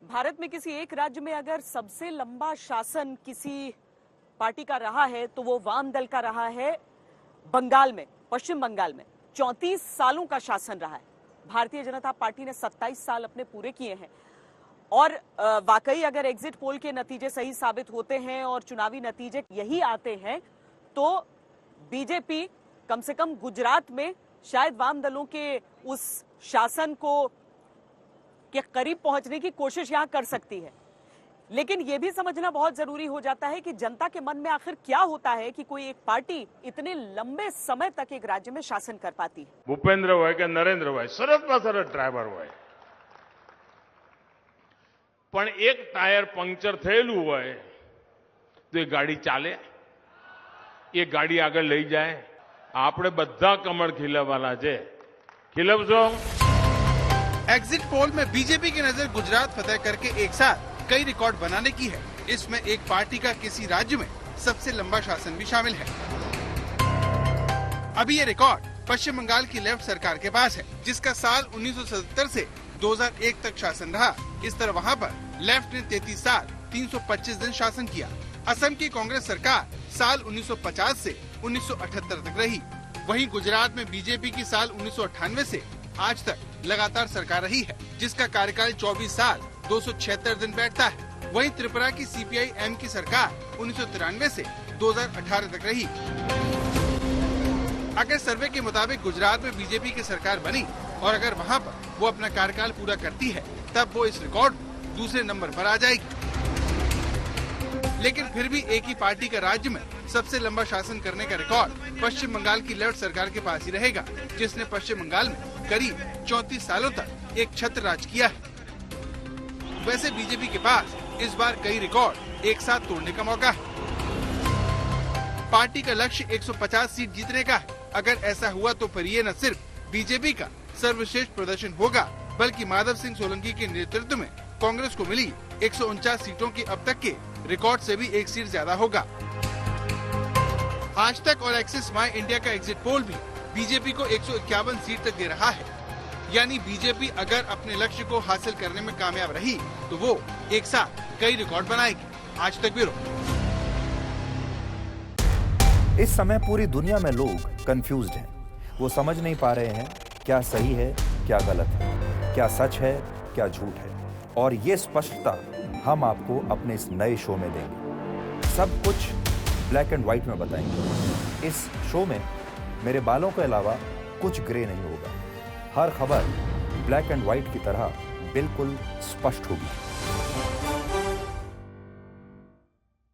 भारत में किसी एक राज्य में अगर सबसे लंबा शासन किसी पार्टी का रहा है तो वो वाम दल का रहा है। बंगाल में, पश्चिम बंगाल में 34 सालों का शासन रहा है। भारतीय जनता पार्टी ने 27 साल अपने पूरे किए हैं। और वाकई अगर एग्जिट पोल के नतीजे सही साबित होते हैं और चुनावी नतीजे यही आते हैं तो बीजेपी कम से कम गुजरात में शायद वाम दलों के उस शासन को के करीब पहुंचने की कोशिश यहां कर सकती है। लेकिन यह भी समझना बहुत जरूरी हो जाता है कि जनता के मन में आखिर क्या होता है कि कोई एक पार्टी इतने लंबे समय तक एक राज्य में शासन कर पाती है। भूपेन्द्र હોય કે નરેન્દ્ર હોય, સરસમાં સરસ ડ્રાઈવર હોય, પણ એક ટાયર પંક્ચર થયેલું હોય તો એ ગાડી ચાલે, એ ગાડી આગળ લઈ જાય। આપણે બધા કમળ ખીલવવાના છે, ખીલવજો। एग्जिट पोल में बीजेपी की नजर गुजरात फतेह करके एक साथ कई रिकॉर्ड बनाने की है। इसमें एक पार्टी का किसी राज्य में सबसे लंबा शासन भी शामिल है। अभी ये रिकॉर्ड पश्चिम बंगाल की लेफ्ट सरकार के पास है, जिसका साल 1977 से 2001 तक शासन रहा। इस तरह वहाँ पर लेफ्ट ने 33 साल 325 दिन शासन किया। असम की कांग्रेस सरकार साल 1950 से 1978 तक रही। वहीं गुजरात में बीजेपी की साल 1998 से आज तक लगातार सरकार रही है, जिसका कार्यकाल 24 साल 276 दिन बैठता है। वहीं त्रिपुरा की सीपीआई-एम की सरकार 1993 से 2018 तक रही। अगर सर्वे के मुताबिक गुजरात में बीजेपी की सरकार बनी और अगर वहां पर वो अपना कार्यकाल पूरा करती है, तब वो इस रिकॉर्ड में दूसरे नंबर पर आ जाएगी। लेकिन फिर भी एक ही पार्टी का राज्य में सबसे लंबा शासन करने का रिकॉर्ड पश्चिम बंगाल की लेफ्ट सरकार के पास ही रहेगा, जिसने पश्चिम बंगाल में करीब 34 सालों तक एक छत्र राज किया है। वैसे बीजेपी के पास इस बार कई रिकॉर्ड एक साथ तोड़ने का मौका है। पार्टी का लक्ष्य 150 सीट जीतने का है। अगर ऐसा हुआ तो फिर ये न सिर्फ बीजेपी का सर्वश्रेष्ठ प्रदर्शन होगा, बल्कि माधव सिंह सोलंकी के नेतृत्व में कांग्रेस को मिली 149 सीटों की अब तक के रिकॉर्ड से भी एक सीट ज्यादा होगा। आज तक और एक्सिस माई इंडिया का एग्जिट पोल भी बीजेपी को 151 सीट तक दे रहा है। यानी बीजेपी अगर अपने लक्ष्य को हासिल करने में कामयाब रही तो वो एक साथ कई रिकॉर्ड बनाएगी। आज तक ब्यूरो। इस समय पूरी दुनिया में लोग कंफ्यूज्ड हैं। वो समझ नहीं पा रहे हैं क्या सही है, क्या गलत है, क्या सच है, क्या झूठ है। और ये स्पष्टता हम आपको अपने इस नए शो में देंगे। सब कुछ ब्लैक एंड व्हाइट में बताएंगे। इस शो में मेरे बालों के अलावा कुछ ग्रे नहीं होगा। हर खबर ब्लैक एंड व्हाइट की तरह बिल्कुल स्पष्ट होगी।